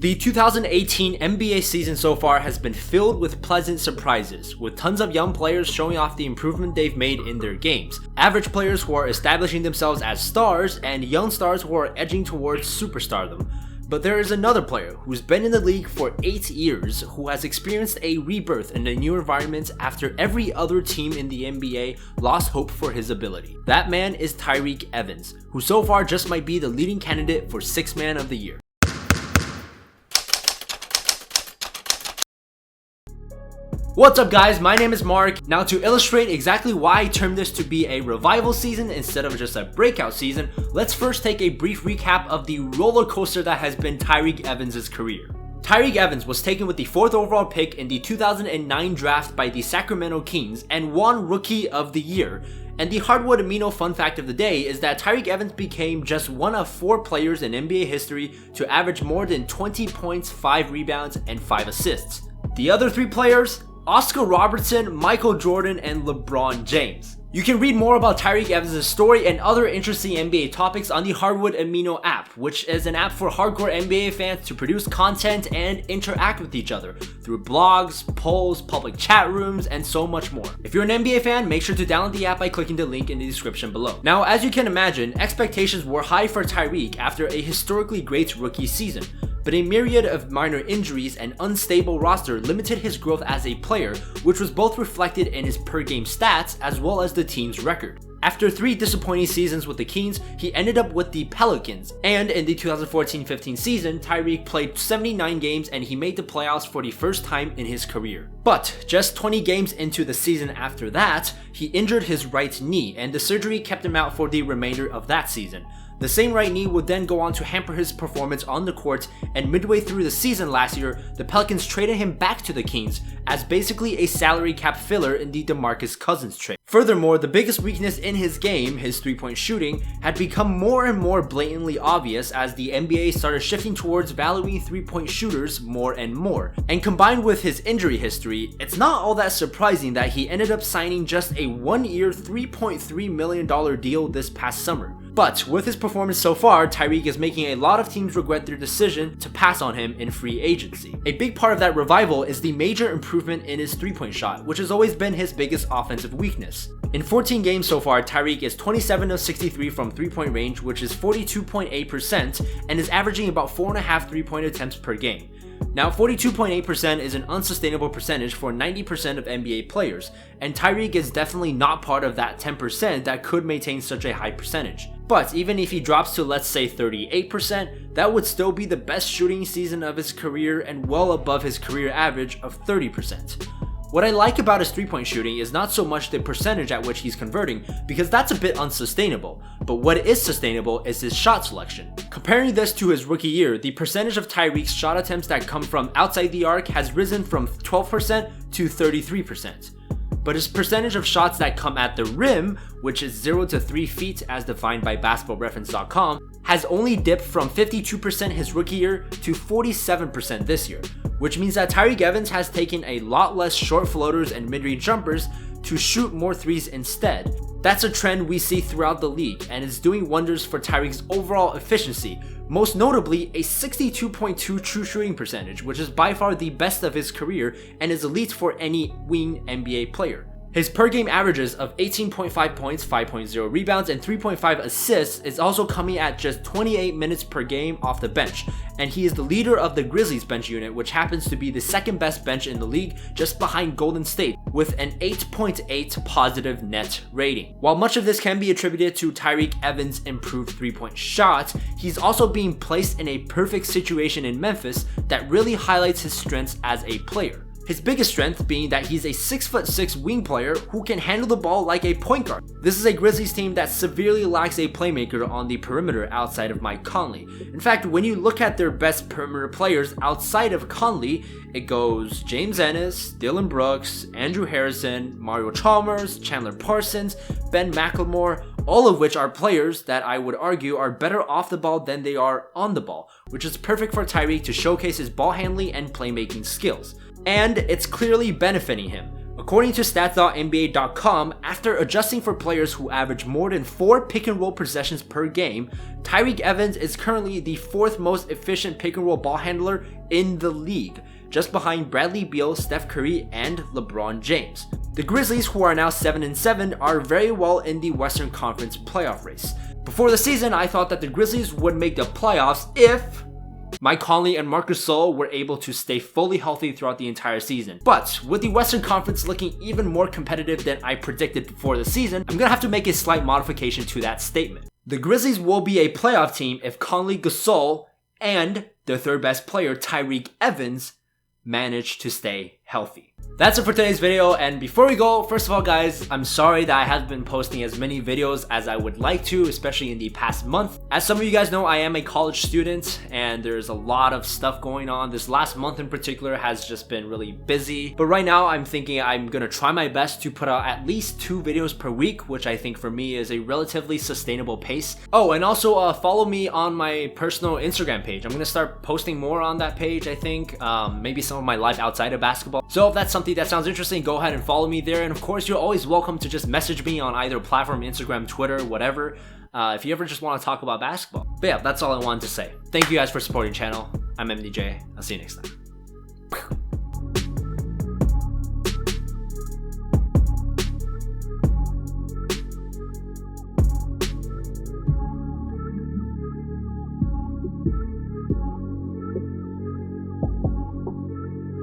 The 2018 NBA season so far has been filled with pleasant surprises, with tons of young players showing off the improvement they've made in their games, average players who are establishing themselves as stars, and young stars who are edging towards superstardom. But there is another player who's been in the league for 8 years who has experienced a rebirth in a new environment after every other team in the NBA lost hope for his ability. That man is Tyreke Evans, who so far just might be the leading candidate for Sixth Man of the Year. What's up guys, my name is Mark. Now to illustrate exactly why I termed this to be a revival season instead of just a breakout season, let's first take a brief recap of the roller coaster that has been Tyreke Evans' career. Tyreke Evans was taken with the 4th overall pick in the 2009 draft by the Sacramento Kings and won Rookie of the Year. And the hardwood amino fun fact of the day is that Tyreke Evans became just one of 4 players in NBA history to average more than 20 points, 5 rebounds, and 5 assists. The other 3 players? Oscar Robertson, Michael Jordan, and LeBron James. You can read more about Tyreke Evans' story and other interesting NBA topics on the Hardwood Amino app, which is an app for hardcore NBA fans to produce content and interact with each other through blogs, polls, public chat rooms, and so much more. If you're an NBA fan, make sure to download the app by clicking the link in the description below. Now, as you can imagine, expectations were high for Tyreke after a historically great rookie season. But a myriad of minor injuries and unstable roster limited his growth as a player, which was both reflected in his per-game stats as well as the team's record. After 3 disappointing seasons with the Kings, he ended up with the Pelicans, and in the 2014-15 season, Tyreke played 79 games and he made the playoffs for the first time in his career. But just 20 games into the season after that, he injured his right knee, and the surgery kept him out for the remainder of that season. The same right knee would then go on to hamper his performance on the court, and midway through the season last year, the Pelicans traded him back to the Kings as basically a salary cap filler in the DeMarcus Cousins trade. Furthermore, the biggest weakness in his game, his three-point shooting, had become more and more blatantly obvious as the NBA started shifting towards valuing three-point shooters more and more. And combined with his injury history, it's not all that surprising that he ended up signing just a 1-year $3.3 million deal this past summer. But with his performance so far, Tyreke is making a lot of teams regret their decision to pass on him in free agency. A big part of that revival is the major improvement in his three-point shot, which has always been his biggest offensive weakness. In 14 games so far, Tyreke is 27 of 63 from three-point range, which is 42.8%, and is averaging about 4.5 three-point attempts per game. Now, 42.8% is an unsustainable percentage for 90% of NBA players, and Tyreke is definitely not part of that 10% that could maintain such a high percentage. But even if he drops to, let's say, 38%, that would still be the best shooting season of his career and well above his career average of 30%. What I like about his three-point shooting is not so much the percentage at which he's converting, because that's a bit unsustainable, but what is sustainable is his shot selection. Comparing this to his rookie year, the percentage of Tyreke's shot attempts that come from outside the arc has risen from 12% to 33%. But his percentage of shots that come at the rim, which is 0 to 3 feet as defined by basketballreference.com, has only dipped from 52% his rookie year to 47% this year, which means that Tyreke Evans has taken a lot less short floaters and mid-range jumpers to shoot more threes instead. That's a trend we see throughout the league and is doing wonders for Tyreke's overall efficiency, most notably a 62.2 true shooting percentage, which is by far the best of his career and is elite for any wing NBA player. His per-game averages of 18.5 points, 5.0 rebounds, and 3.5 assists is also coming at just 28 minutes per game off the bench, and he is the leader of the Grizzlies bench unit, which happens to be the second best bench in the league just behind Golden State, with an 8.8 positive net rating. While much of this can be attributed to Tyreke Evans' improved three-point shot, he's also being placed in a perfect situation in Memphis that really highlights his strengths as a player. His biggest strength being that he's a 6'6" wing player who can handle the ball like a point guard. This is a Grizzlies team that severely lacks a playmaker on the perimeter outside of Mike Conley. In fact, when you look at their best perimeter players outside of Conley, it goes James Ennis, Dillon Brooks, Andrew Harrison, Mario Chalmers, Chandler Parsons, Ben McLemore, all of which are players that I would argue are better off the ball than they are on the ball, which is perfect for Tyreke to showcase his ball handling and playmaking skills. And it's clearly benefiting him. According to stats.nba.com, after adjusting for players who average more than 4 pick and roll possessions per game, Tyreke Evans is currently the 4th most efficient pick and roll ball handler in the league, just behind Bradley Beal, Steph Curry, and LeBron James. The Grizzlies, who are now 7-7, are very well in the Western Conference playoff race. Before the season, I thought that the Grizzlies would make the playoffs if Mike Conley and Marc Gasol were able to stay fully healthy throughout the entire season. But with the Western Conference looking even more competitive than I predicted before the season, I'm gonna have to make a slight modification to that statement. The Grizzlies will be a playoff team if Conley, Gasol, and their 3rd best player, Tyreke Evans, manage to stay healthy. That's it for today's video, and before we go, first of all guys, I'm sorry that I haven't been posting as many videos as I would like to, especially in the past month. As some of you guys know, I am a college student and there's a lot of stuff going on. This last month in particular has just been really busy, but right now I'm thinking I'm gonna try my best to put out at least 2 videos per week, which I think for me is a relatively sustainable pace. Oh, and also follow me on my personal Instagram page. I'm gonna start posting more on that page, I think, maybe some of my life outside of basketball. So if that's something that sounds interesting, go ahead and follow me there. And of course, you're always welcome to just message me on either platform, Instagram, Twitter, whatever, if you ever just want to talk about basketball. But yeah, that's all I wanted to say. Thank you guys for supporting the channel. I'm MDJ. I'll see you next time.